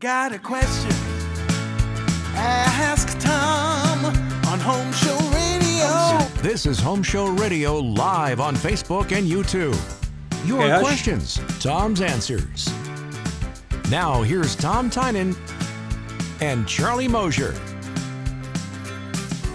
Got a question? Ask Tom on Home Show Radio. This is Home Show Radio live on Facebook and YouTube. Your questions, Tom's answers. Now here's Tom Tynan and Charlie Mosier.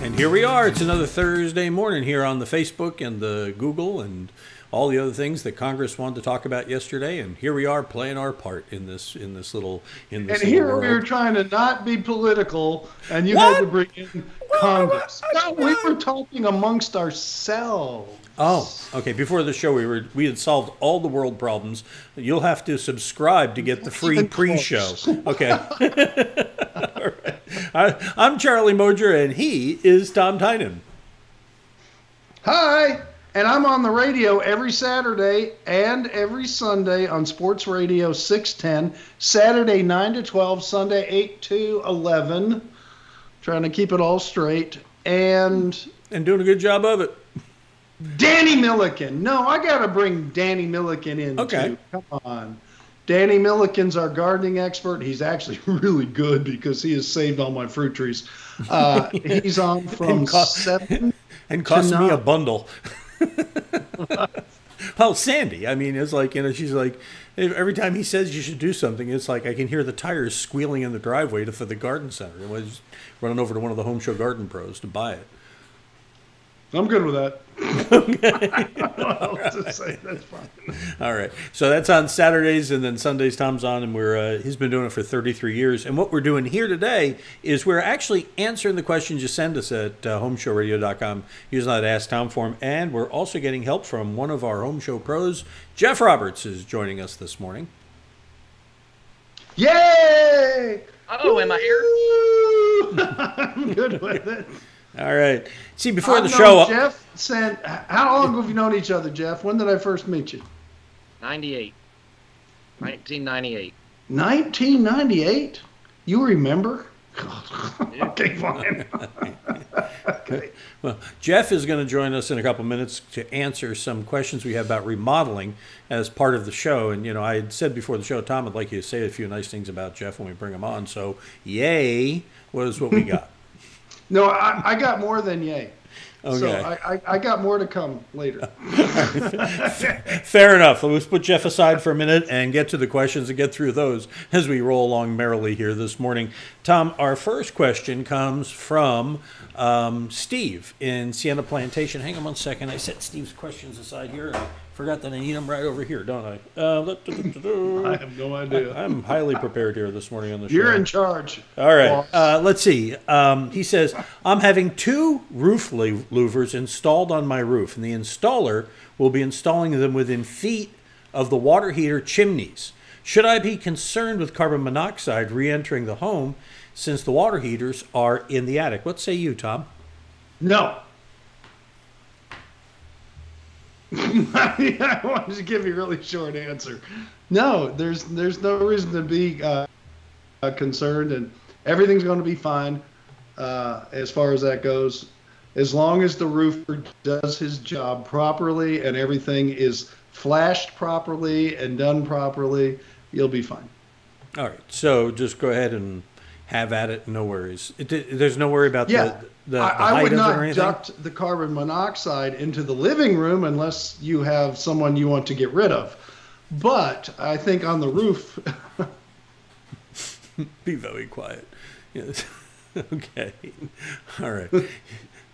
And here we are. It's another Thursday morning here on the Facebook and the Google and all the other things that Congress wanted to talk about yesterday. And here we are playing our part in this little And here world. we were trying to not be political, and you had to bring in Congress. No, we were talking amongst ourselves. Oh, okay. Before the show, we had solved all the world problems. You'll have to subscribe to get the free pre-show. Okay. All right. I'm Charlie Mosier, and he is Tom Tynan. Hi, and I'm on the radio every Saturday and every Sunday on Sports Radio 610. Saturday 9 to 12, Sunday 8 to 11. Trying to keep it all straight. And doing a good job of it. Danny Milliken. No, I got to bring Danny Milliken in, too. Come on. Danny Milliken's our gardening expert. He's actually really good because he has saved all my fruit trees. He's on from 7 and cost me a bundle. Well, Sandy, I mean, it's like, she's like, every time he says you should do something, it's like I can hear the tires squealing in the driveway for the garden center. I was running over to one of the Home Show Garden Pros to buy it. I'm good with that. I don't know what to say. That's fine. All right. So that's on Saturdays, and then Sundays Tom's on, and he's been doing it for 33 years. And what we're doing here today is we're actually answering the questions you send us at HomeShowRadio.com using that Ask Tom form. And we're also getting help from one of our Home Show pros. Jeff Roberts is joining us this morning. Yay! Oh, am I here? I'm good with it. All right. See, before the show... Jeff, how long have you known each other, Jeff? When did I first meet you? 1998. 1998? You remember? Okay, fine. Okay. Well, Jeff is going to join us in a couple minutes to answer some questions we have about remodeling as part of the show. And, I had said before the show, Tom, I'd like you to say a few nice things about Jeff when we bring him on. So, yay was what we got. No, I got more than yay. Okay. So I got more to come later. Fair enough. Let's put Jeff aside for a minute and get to the questions and get through those as we roll along merrily here this morning. Tom, our first question comes from Steve in Sienna Plantation. Hang on one second. I set Steve's questions aside here. I forgot that I need them right over here, don't I? I have no idea. I'm highly prepared here this morning on the show. You're in charge. All right. Let's see. He says, I'm having 2 roof louvers installed on my roof, and the installer will be installing them within feet of the water heater chimneys. Should I be concerned with carbon monoxide re-entering the home since the water heaters are in the attic? What say you, Tom? No. I wanted to give you a really short answer. No, there's no reason to be concerned, and everything's going to be fine as far as that goes. As long as the roofer does his job properly and everything is flashed properly and done properly, you'll be fine. All right. So just go ahead and have at it. No worries. There's no worry about the height I would of it or not anything? duct the carbon monoxide into the living room unless you have someone you want to get rid of. But I think on the roof... Be very quiet. Yes. Okay. All right.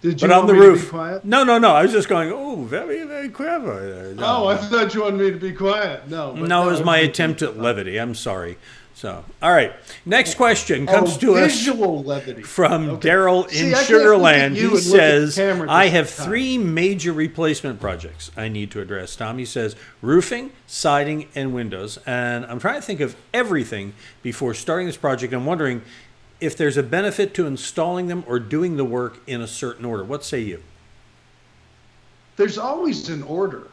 Did you but on want the me roof. to be quiet? No. I was just going, oh, very, very clever. Oh, I thought you wanted me to be quiet. No. No, it was my attempt at levity. I'm sorry. So, all right. Next question comes to us levity. from Daryl in Sugarland. He says, I have 3 major replacement projects I need to address. Tom, he says, roofing, siding, and windows. And I'm trying to think of everything before starting this project. I'm wondering if there's a benefit to installing them or doing the work in a certain order. What say you? There's always an order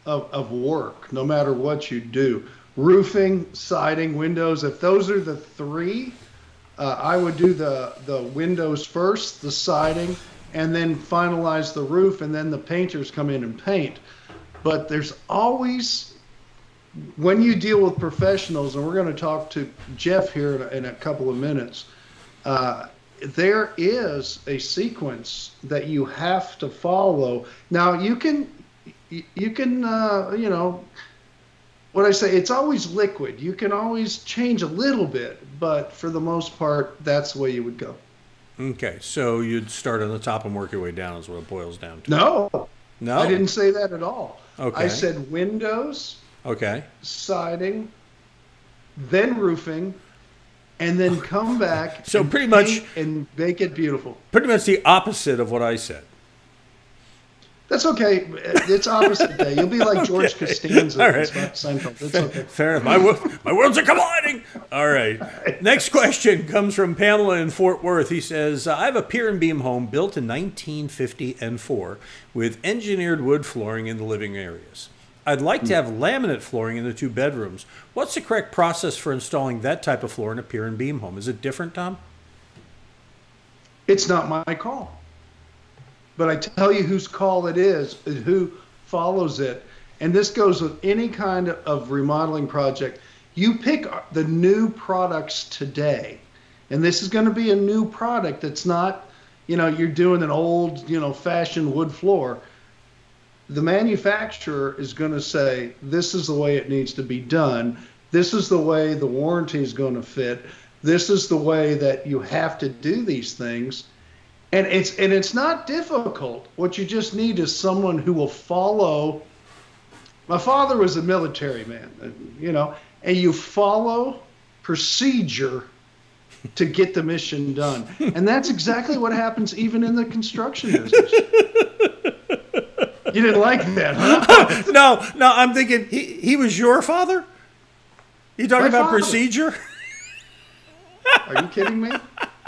of work, no matter what you do. Roofing, siding, windows, if those are the 3, I would do the windows first, the siding, and then finalize the roof, and then the painters come in and paint. But there's always when you deal with professionals, and we're going to talk to Jeff here in a couple of minutes, there is a sequence that you have to follow. Now you can what I say, it's always liquid. You can always change a little bit, but for the most part, that's the way you would go. Okay, so you'd start on the top and work your way down is what it boils down to. No, No? I didn't say that at all. Okay. I said windows, Okay. siding, then roofing, and then come back So and pretty much- paint and make it beautiful. Pretty much the opposite of what I said. That's okay. It's opposite day. You'll be like George Costanza. All right. Seinfeld. It's okay. Fair enough. My worlds are colliding. All right. Next question comes from Pamela in Fort Worth. He says, I have a pier and beam home built in 1950 and 4 with engineered wood flooring in the living areas. I'd like to have laminate flooring in the 2 bedrooms. What's the correct process for installing that type of floor in a pier and beam home? Is it different, Tom? It's not my call. But I tell you whose call it is, who follows it. And this goes with any kind of remodeling project. You pick the new products today. And this is going to be a new product that's not, you're doing an old, fashioned wood floor. The manufacturer is going to say, this is the way it needs to be done. This is the way the warranty is going to fit. This is the way that you have to do these things. And it's not difficult. What you just need is someone who will follow. My father was a military man, and you follow procedure to get the mission done. And that's exactly what happens even in the construction business. You didn't like that, huh? No, I'm thinking he was your father? You talking about procedure? Are you kidding me?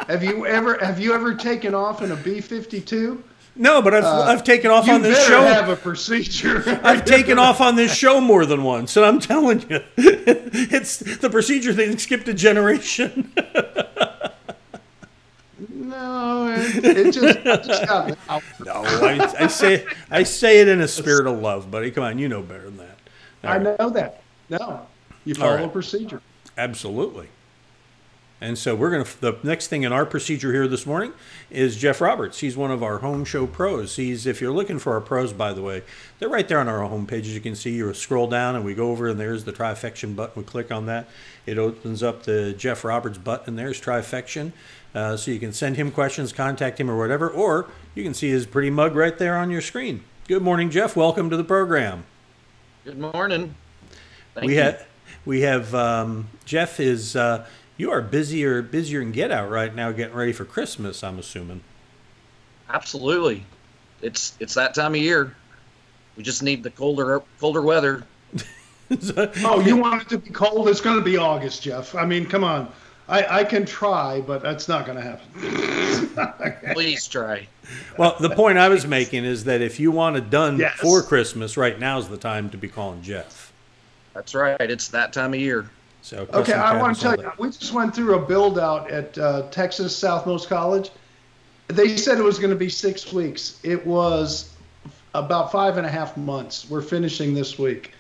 Have you ever taken off in a B-52? No, but I've taken off on this show. You better have a procedure. I've taken off on this show more than once, and I'm telling you, it's the procedure thing skipped a generation. No, it just got out. No, I say it in a spirit of love, buddy. Come on, you know better than that. I know that. No, you follow procedure. Absolutely. And so the next thing in our procedure here this morning is Jeff Roberts. He's one of our home show pros. If you're looking for our pros, by the way, they're right there on our homepage. As you can see, you scroll down and we go over and there's the Trifection button. We click on that. It opens up the Jeff Roberts button. There's Trifection. So you can send him questions, contact him or whatever, or you can see his pretty mug right there on your screen. Good morning, Jeff. Welcome to the program. Good morning. Thank you. We have Jeff is... you are busier than get out right now getting ready for Christmas, I'm assuming. Absolutely. It's that time of year. We just need the colder weather. Oh, you want it to be cold? It's going to be August, Jeff. I mean, come on. I can try, but that's not going to happen. Please try. Well, the point I was making is that if you want it done for Christmas, right now's the time to be calling Jeff. That's right. It's that time of year. So, okay, I want to tell you, we just went through a build-out at Texas Southmost College. They said it was going to be 6 weeks. It was about 5.5 months. We're finishing this week.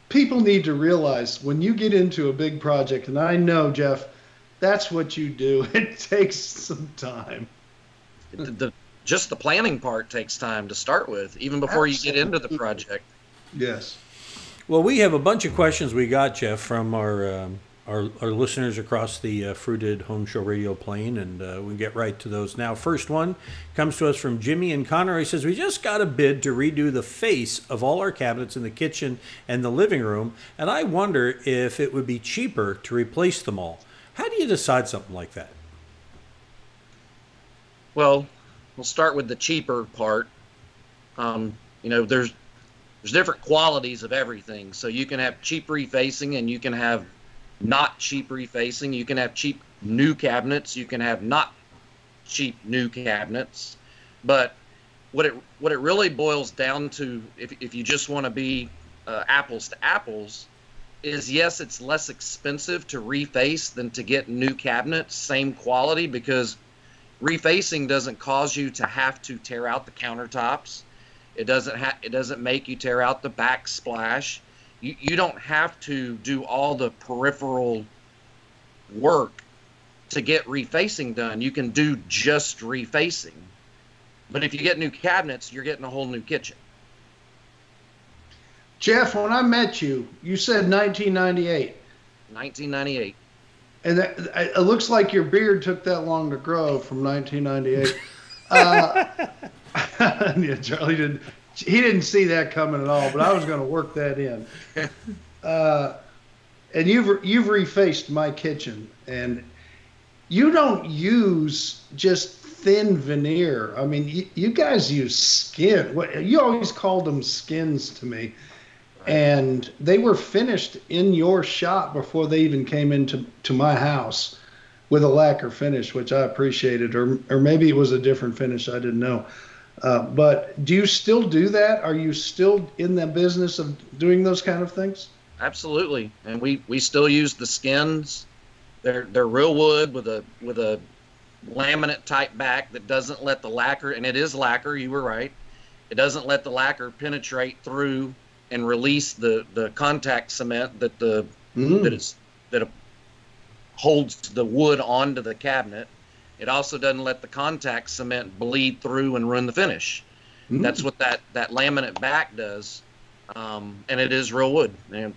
People need to realize when you get into a big project, and I know, Jeff, that's what you do. It takes some time. Just the planning part takes time to start with, even before you get into the project. Yes. Well, we have a bunch of questions we got, Jeff, from our listeners across the fruited Home Show Radio plane, and we'll get right to those now. First one comes to us from Jimmy and Connor. He says, we just got a bid to redo the face of all our cabinets in the kitchen and the living room, and I wonder if it would be cheaper to replace them all. How do you decide something like that? Well, we'll start with the cheaper part. There's different qualities of everything. So you can have cheap refacing and you can have not cheap refacing. You can have cheap new cabinets. You can have not cheap new cabinets. But what it really boils down to, if you just want to be apples to apples, is yes, it's less expensive to reface than to get new cabinets, same quality, because refacing doesn't cause you to have to tear out the countertops. It doesn't make you tear out the backsplash. You don't have to do all the peripheral work to get refacing done. You can do just refacing. But if you get new cabinets, you're getting a whole new kitchen. Jeff, when I met you, you said 1998. 1998. And it looks like your beard took that long to grow from 1998. Yeah, Charlie didn't. He didn't see that coming at all, but I was going to work that in. And you've refaced my kitchen, and you don't use just thin veneer. I mean, you guys use skin. You always called them skins to me, and they were finished in your shop before they even came into my house with a lacquer finish, which I appreciated, or maybe it was a different finish. I didn't know. But do you still do that? Are you still in the business of doing those kind of things? Absolutely, and we still use the skins. They're real wood with a laminate type back that doesn't let the lacquer, and it is lacquer. You were right. It doesn't let the lacquer penetrate through and release the contact cement that holds the wood onto the cabinet. It also doesn't let the contact cement bleed through and ruin the finish. That's what that laminate back does, and it is real wood. And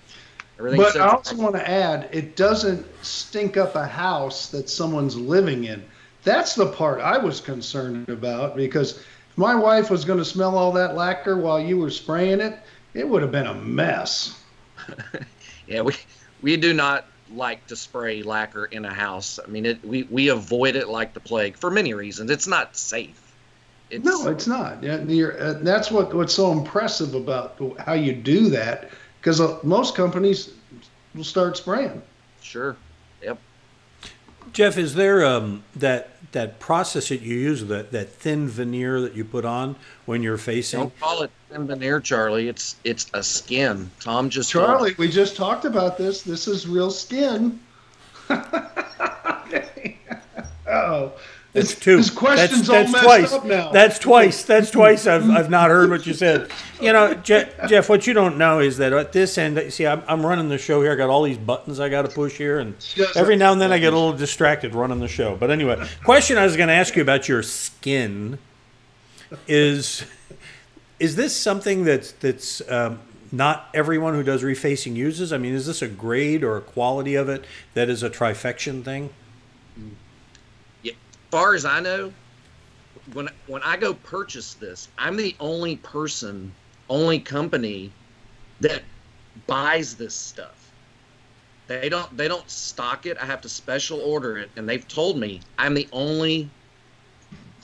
but I also want to add, it doesn't stink up a house that someone's living in. That's the part I was concerned about, because if my wife was going to smell all that lacquer while you were spraying it, it would have been a mess. Yeah, we do not like to spray lacquer in a house. I mean, we avoid it like the plague for many reasons. It's not safe. No, it's not. That's what's so impressive about how you do that, because most companies will start spraying. Sure. Yep. Jeff, is there that process that you use, that thin veneer that you put on when you're facing? Don't call it thin veneer, Charlie. It's a skin. Tom just Charlie, we just talked about this. This is real skin. Uh-oh. That's two. His question's that's all messed twice. up now. That's twice. That's twice. I've not heard what you said. You know, Jeff, what you don't know is that at this end, see, I'm running the show here. I got all these buttons I got to push here, and every now and then I get a little distracted running the show. But anyway, question I was going to ask you about your skin is this something that's not everyone who does refacing uses? I mean, is this a grade or a quality of it that is a trifection thing? As far as I know, when I go purchase this, I'm the only company that buys this stuff. They don't stock it. I have to special order it, and they've told me I'm the only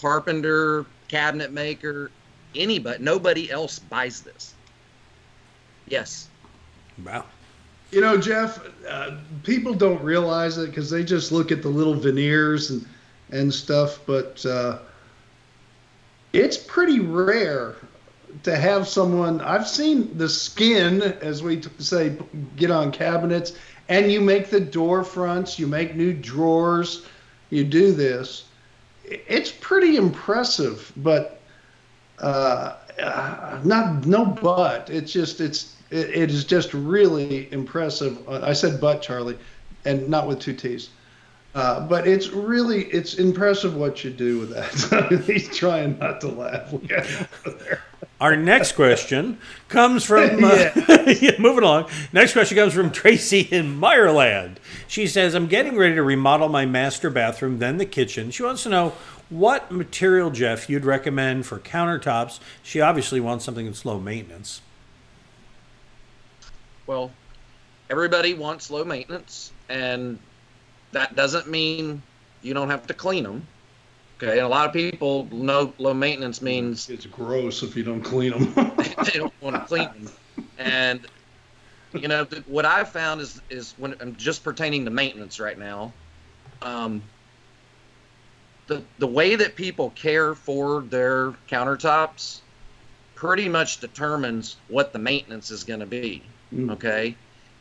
carpenter, cabinet maker, nobody else buys this. Yes. Wow. You know, Jeff, people don't realize it because they just look at the little veneers and stuff, but it's pretty rare to have someone. I've seen the skin, as we say, get on cabinets, and you make the door fronts, you make new drawers, you do this. It's pretty impressive, but it is just really impressive. I said but, Charlie, and not with two T's. But it's impressive what you do with that. He's trying not to laugh. Our next question comes from, moving along. Next question comes from Tracy in Meyerland. She says, I'm getting ready to remodel my master bathroom, then the kitchen. She wants to know what material, Jeff, you'd recommend for countertops. She obviously wants something that's low maintenance. Well, everybody wants low maintenance, and that doesn't mean you don't have to clean them. Okay, and a lot of people know low maintenance means it's gross if you don't clean them. They don't want to clean them. And you know what I've found is when I'm just pertaining to maintenance right now, the way that people care for their countertops pretty much determines what the maintenance is going to be. Okay.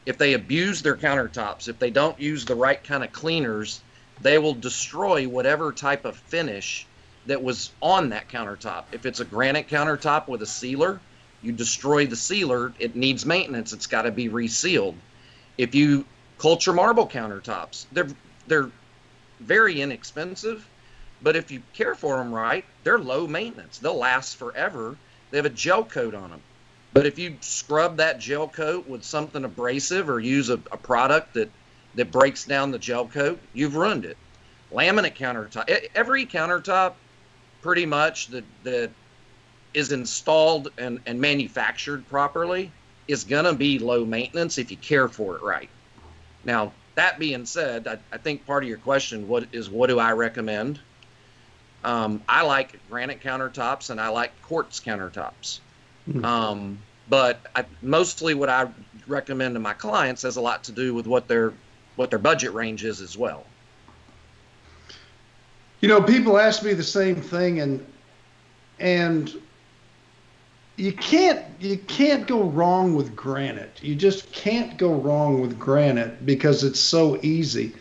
If they abuse their countertops, if they don't use the right kind of cleaners, they will destroy whatever type of finish that was on that countertop. If it's a granite countertop with a sealer, you destroy the sealer, it needs maintenance. It's got to be resealed. If you culture marble countertops, they're very inexpensive, but if you care for them right, they're low maintenance. They'll last forever. They have a gel coat on them. But if you scrub that gel coat with something abrasive or use a product that breaks down the gel coat, you've ruined it. Laminate countertop, every countertop pretty much that is installed and manufactured properly is going to be low maintenance if you care for it right. Now, that being said, I think part of your question, what do I recommend? I like granite countertops and I like quartz countertops. But mostly what I recommend to my clients has a lot to do with what their budget range is as well. You know, people ask me the same thing, and you can't go wrong with granite. You just can't go wrong with granite because it's so easy.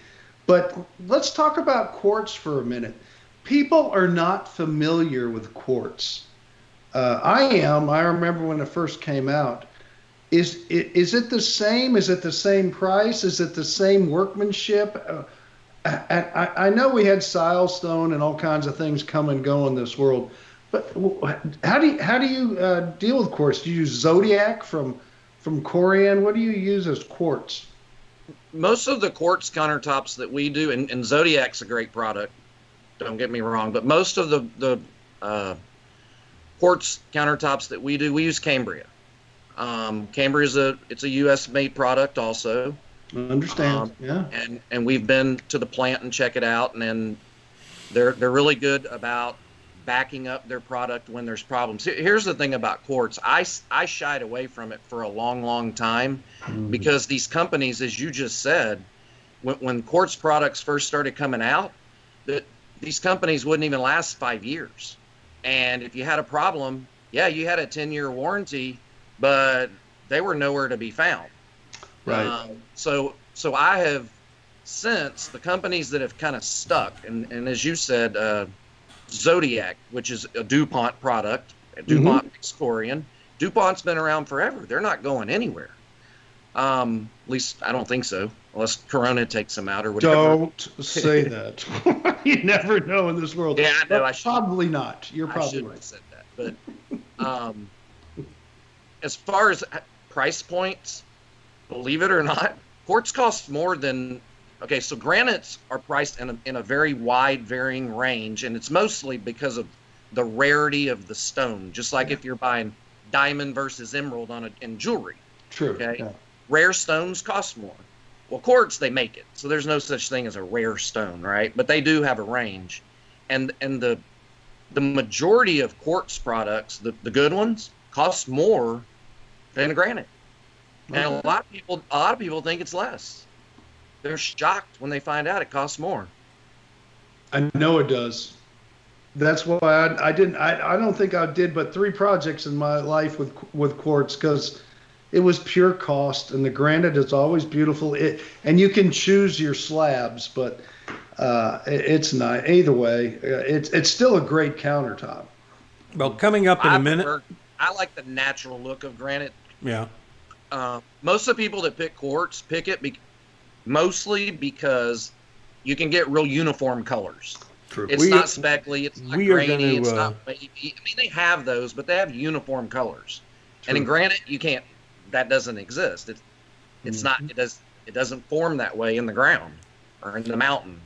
But let's talk about quartz for a minute. People are not familiar with quartz. I am. I remember when it first came out. Is it the same? Is it the same price? Is it the same workmanship? I know we had silestone and all kinds of things come and go in this world, but how do you deal with quartz? Do you use Zodiac from Corian? What do you use as quartz? Most of the quartz countertops that we do, and Zodiac's a great product, don't get me wrong, but most of the quartz countertops that we do, we use Cambria. Cambria's it's a U.S. made product also. I understand. Yeah. And we've been to the plant and check it out, and then they're really good about backing up their product when there's problems. Here's the thing about quartz. I shied away from it for a long time because these companies, as you just said, when quartz products first started coming out, these companies wouldn't even last 5 years. And if you had a problem, yeah, you had a 10-year warranty, but they were nowhere to be found. Right. So I have since the companies that have kind of stuck, and as you said, Zodiac, which is a DuPont product, DuPont makes Corian. DuPont's been around forever. They're not going anywhere. At least I don't think so, unless Corona takes them out or whatever. Don't say that. You never know in this world. Yeah, I know. Probably not. You're probably shouldn't right. have said that. But as far as price points, believe it or not, quartz costs more than, okay, so granites are priced in a very wide varying range, and it's mostly because of the rarity of the stone, just like if you're buying diamond versus emerald in jewelry. True. Okay. Yeah. Rare stones cost more. Well, quartz, they make it, so there's no such thing as a rare stone, right? But they do have a range. And the majority of quartz products, the good ones, cost more than granite. And a lot of people think it's less. They're shocked when they find out it costs more. I know it does. That's why I don't think I did but 3 projects in my life with quartz, because it was pure cost, and the granite is always beautiful. And you can choose your slabs, but it's not. Either way, it's still a great countertop. Well, coming up in a minute. I like the natural look of granite. Yeah. Most of the people that pick quartz pick it mostly because you can get real uniform colors. True. It's not speckly, it's not grainy, it's not wavy. I mean, they have those, but they have uniform colors. True. And in granite, you can't. That doesn't exist. It's not. It doesn't form that way in the ground or in the mountain.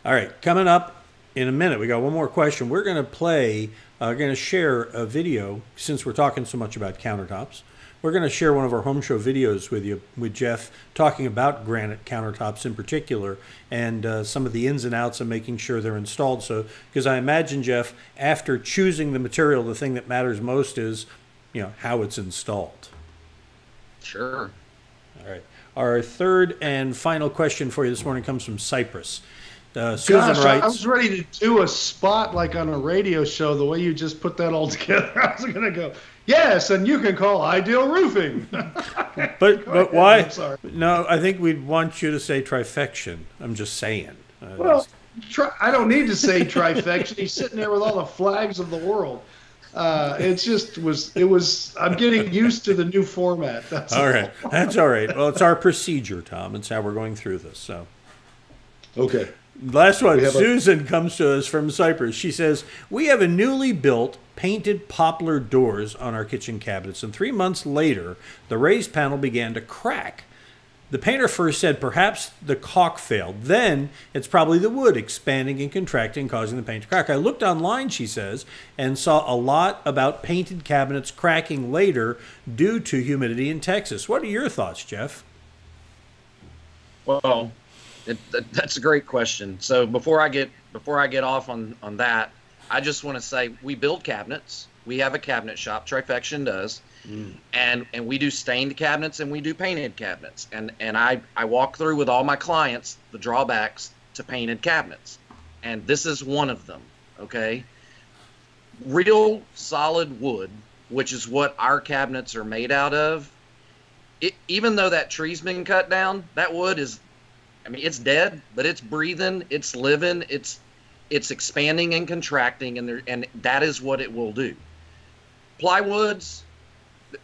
All right, coming up in a minute, we got one more question. We're going to share a video, since we're talking so much about countertops. We're going to share one of our home show videos with Jeff, talking about granite countertops in particular, and some of the ins and outs of making sure they're installed. So, because I imagine, Jeff, after choosing the material, the thing that matters most is, how it's installed. Sure. All right. Our third and final question for you this morning comes from Cyprus. Susan writes, I was ready to do a spot like on a radio show. The way you just put that all together, I was going to go, yes, and you can call Ideal Roofing. but why? I'm sorry. No, I think we'd want you to say trifection. I'm just saying. I don't need to say trifection. He's sitting there with all the flags of the world. I'm getting used to the new format. That's all right. That's all right. Well, it's our procedure, Tom. It's how we're going through this. So, okay. Last one. Susan comes to us from Cyprus. She says, we have a newly built painted poplar doors on our kitchen cabinets, and 3 months later, the raised panel began to crack. The painter first said perhaps the caulk failed. Then it's probably the wood expanding and contracting, causing the paint to crack. I looked online, she says, and saw a lot about painted cabinets cracking later due to humidity in Texas. What are your thoughts, Jeff? Well, that's a great question. So before I get off on that, I just want to say we build cabinets. We have a cabinet shop. Trifection does. And we do stained cabinets and we do painted cabinets. And I walk through with all my clients the drawbacks to painted cabinets. And this is one of them, okay? Real solid wood, which is what our cabinets are made out of, even though that tree's been cut down, that wood is, I mean, it's dead, but it's breathing, it's living, it's expanding and contracting, and that is what it will do. Plywoods,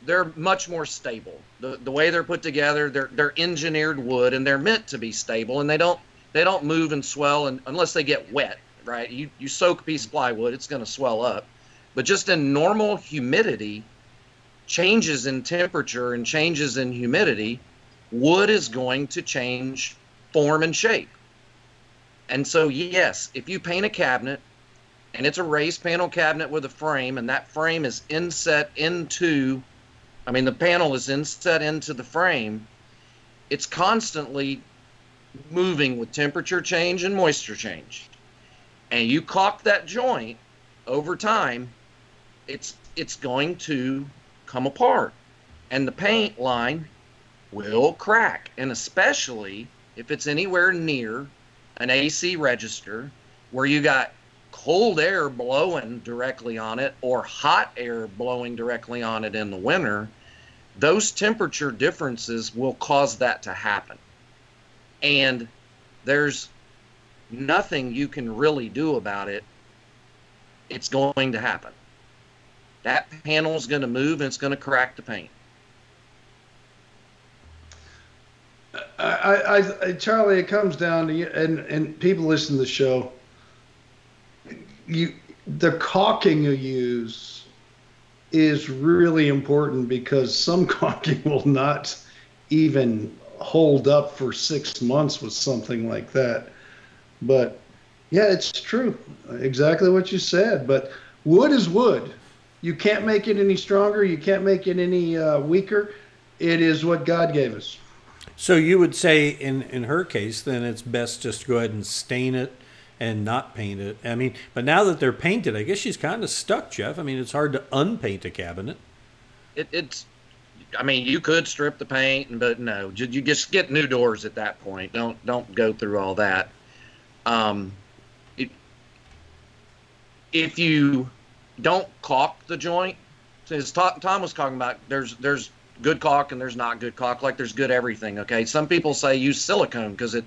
they're much more stable. The way they're put together, they're engineered wood, and they're meant to be stable, and they don't move and swell unless they get wet, right? You soak a piece of plywood, it's going to swell up. But just in normal humidity, changes in temperature and changes in humidity, wood is going to change form and shape. And so, yes, if you paint a cabinet and it's a raised panel cabinet with a frame, and that frame is inset into, I mean, the panel is inset into the frame, it's constantly moving with temperature change and moisture change. And you caulk that joint over time, it's going to come apart. And the paint line will crack. And especially if it's anywhere near an AC register where you got cold air blowing directly on it or hot air blowing directly on it in the winter, those temperature differences will cause that to happen. And there's nothing you can really do about it. It's going to happen. That panel's going to move and it's going to crack the paint. Charlie, it comes down to you, and people listen to the show. The caulking you use is really important because some caulking will not even hold up for 6 months with something like that. But yeah, it's true. Exactly what you said. But wood is wood. You can't make it any stronger. You can't make it any weaker. It is what God gave us. So you would say in her case, then it's best just to go ahead and stain it and not paint it. I mean, but now that they're painted, I guess she's kind of stuck, Jeff. I mean, it's hard to unpaint a cabinet. I mean, you could strip the paint, but no, you just get new doors at that point. Don't go through all that. If you don't caulk the joint, as Tom was talking about, there's good caulk and there's not good caulk, like there's good everything. Okay, some people say use silicone because it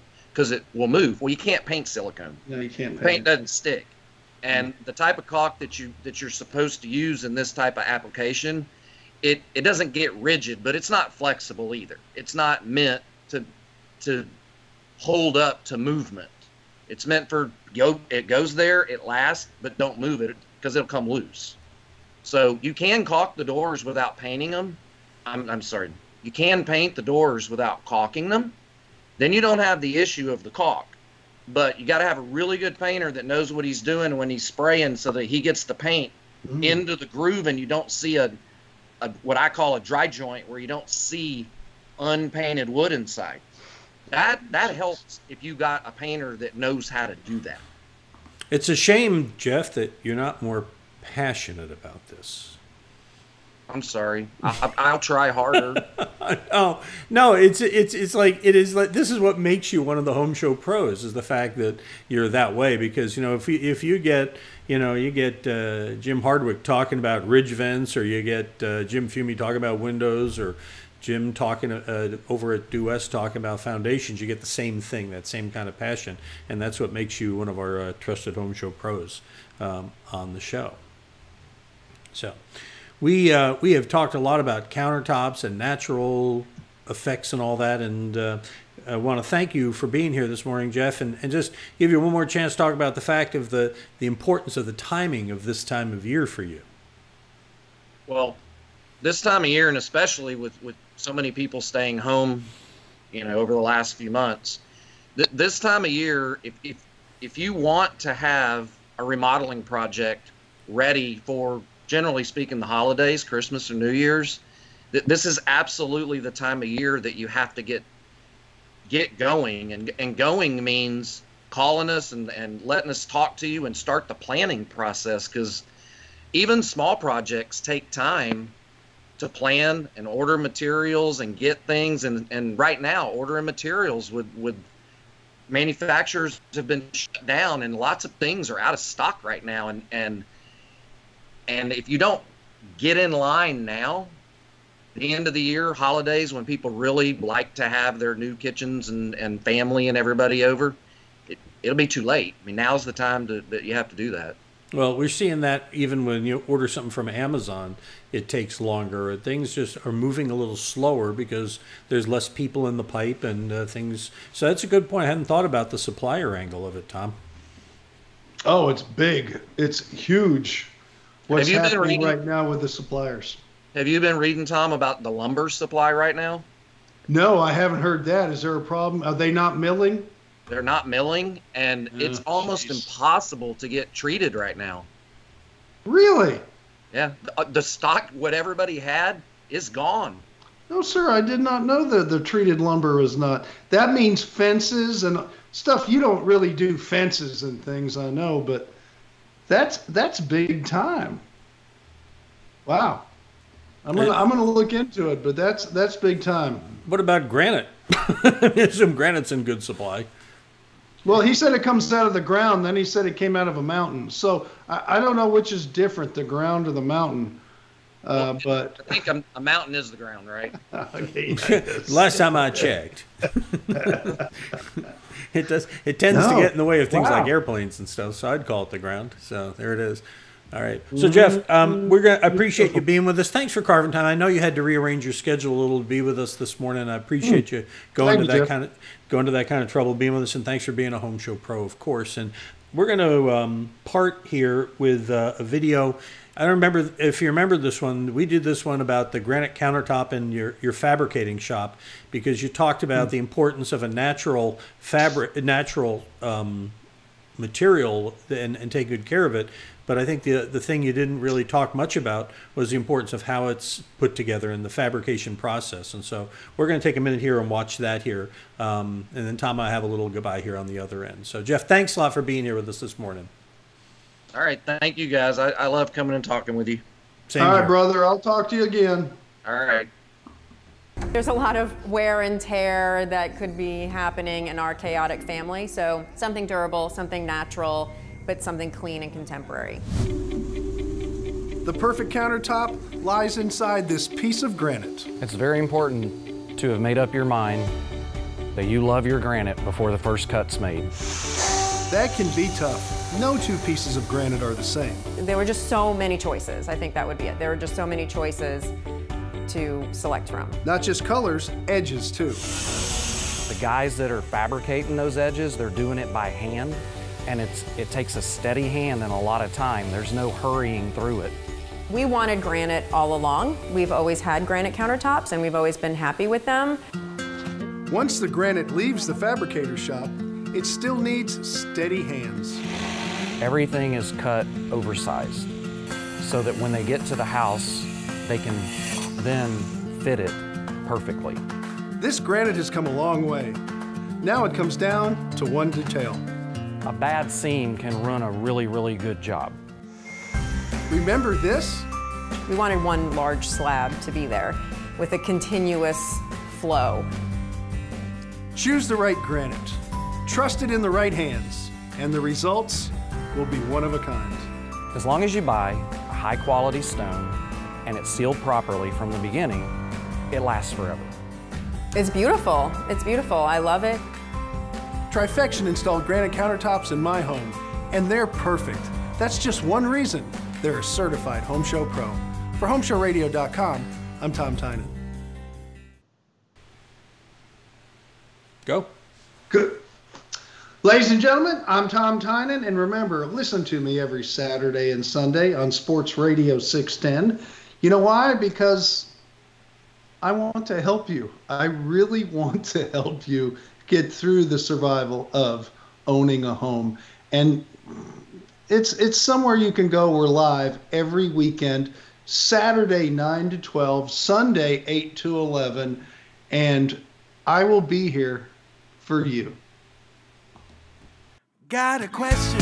will move. Well, you can't paint silicone. No, you can't. Paint doesn't stick. And the type of caulk that you're supposed to use in this type of application, it doesn't get rigid, but it's not flexible either. It's not meant to hold up to movement. It's meant for it goes there, it lasts, but don't move it because it'll come loose. So you can caulk the doors without painting them. I'm sorry. You can paint the doors without caulking them. Then you don't have the issue of the caulk. But you got to have a really good painter that knows what he's doing when he's spraying so that he gets the paint into the groove and you don't see a what I call a dry joint where you don't see unpainted wood inside. That helps if you got a painter that knows how to do that. It's a shame, Jeff, that you're not more passionate about this. I'm sorry. I'll try harder. Oh no, it's like it is like this is what makes you one of the home show pros is the fact that you're that way because if you get Jim Hardwick talking about ridge vents or you get Jim Fumey talking about windows or Jim talking over at Due West talking about foundations, you get the same thing, that same kind of passion, and that's what makes you one of our trusted home show pros on the show. So we have talked a lot about countertops and natural effects and all that, and I want to thank you for being here this morning, Jeff, and just give you one more chance to talk about the fact of the importance of the timing of this time of year for you. Well, this time of year, and especially with so many people staying home, over the last few months, this time of year, if you want to have a remodeling project ready for, generally speaking, the holidays, Christmas or New Year's, this is absolutely the time of year that you have to get going, and going means calling us and letting us talk to you and start the planning process, because even small projects take time to plan and order materials and get things, and right now ordering materials with manufacturers have been shut down, and lots of things are out of stock right now, and if you don't get in line now, the end of the year, holidays, when people really like to have their new kitchens and family and everybody over, it'll be too late. I mean, now's the time that you have to do that. Well, we're seeing that even when you order something from Amazon, it takes longer. Things just are moving a little slower because there's less people in the pipe and things. So that's a good point. I hadn't thought about the supplier angle of it, Tom. Oh, it's big. It's huge. What's happening right now with the suppliers? Have you been reading, Tom, about the lumber supply right now? No, I haven't heard that. Is there a problem? Are they not milling? They're not milling, and it's almost impossible to get treated right now. Really? Yeah. The stock, what everybody had, is gone. No, sir, I did not know that the treated lumber is not. That means fences and stuff. You don't really do fences and things, I know, but that's big time. Wow. I'm gonna look into it, but that's big time. What about granite? Some granite's in good supply. Well, he said it comes out of the ground. Then he said it came out of a mountain. So I don't know which is different, the ground or the mountain. But I think a mountain is the ground, right? Okay, last time I checked, it does. It tends to get in the way of things like airplanes and stuff. So I'd call it the ground. So there it is. All right. So Jeff, I appreciate you being with us. Thanks for carving time. I know you had to rearrange your schedule a little to be with us this morning. I appreciate you going to that kind of trouble being with us, and thanks for being a Home Show Pro, of course. And we're going to part here with a video. I don't remember if you remember this one. We did this one about the granite countertop in your fabricating shop, because you talked about the importance of a natural material and take good care of it. But I think the thing you didn't really talk much about was the importance of how it's put together in the fabrication process. And so we're going to take a minute here and watch that here. And then Tom and I have a little goodbye here on the other end. So Jeff, thanks a lot for being here with us this morning. All right. Thank you, guys. I love coming and talking with you. All right, brother. I'll talk to you again. All right. There's a lot of wear and tear that could be happening in our chaotic family. So something durable, something natural, but something clean and contemporary. The perfect countertop lies inside this piece of granite. It's very important to have made up your mind that you love your granite before the first cut's made. That can be tough. No two pieces of granite are the same. There were just so many choices. I think that would be it. There were just so many choices to select from. Not just colors, edges too. The guys that are fabricating those edges, they're doing it by hand. And it takes a steady hand and a lot of time. There's no hurrying through it. We wanted granite all along. We've always had granite countertops and we've always been happy with them. Once the granite leaves the fabricator shop, it still needs steady hands. Everything is cut oversized so that when they get to the house, they can then fit it perfectly. This granite has come a long way. Now it comes down to one detail. A bad seam can run a really, really good job. Remember this? We wanted one large slab to be there with a continuous flow. Choose the right granite. Trust it in the right hands, and the results will be one of a kind. As long as you buy a high-quality stone and it's sealed properly from the beginning, it lasts forever. It's beautiful. It's beautiful. I love it. Trifection installed granite countertops in my home, and they're perfect. That's just one reason They're a certified Home Show Pro. For HomeShowRadio.com, I'm Tom Tynan. Go. Good. Ladies and gentlemen, I'm Tom Tynan, and remember, listen to me every Saturday and Sunday on Sports Radio 610. You know why? Because I want to help you. I really want to help you get through the survival of owning a home. And it's somewhere you can go. We're live every weekend, Saturday 9 to 12, Sunday 8 to 11, and I will be here for you. Got a question?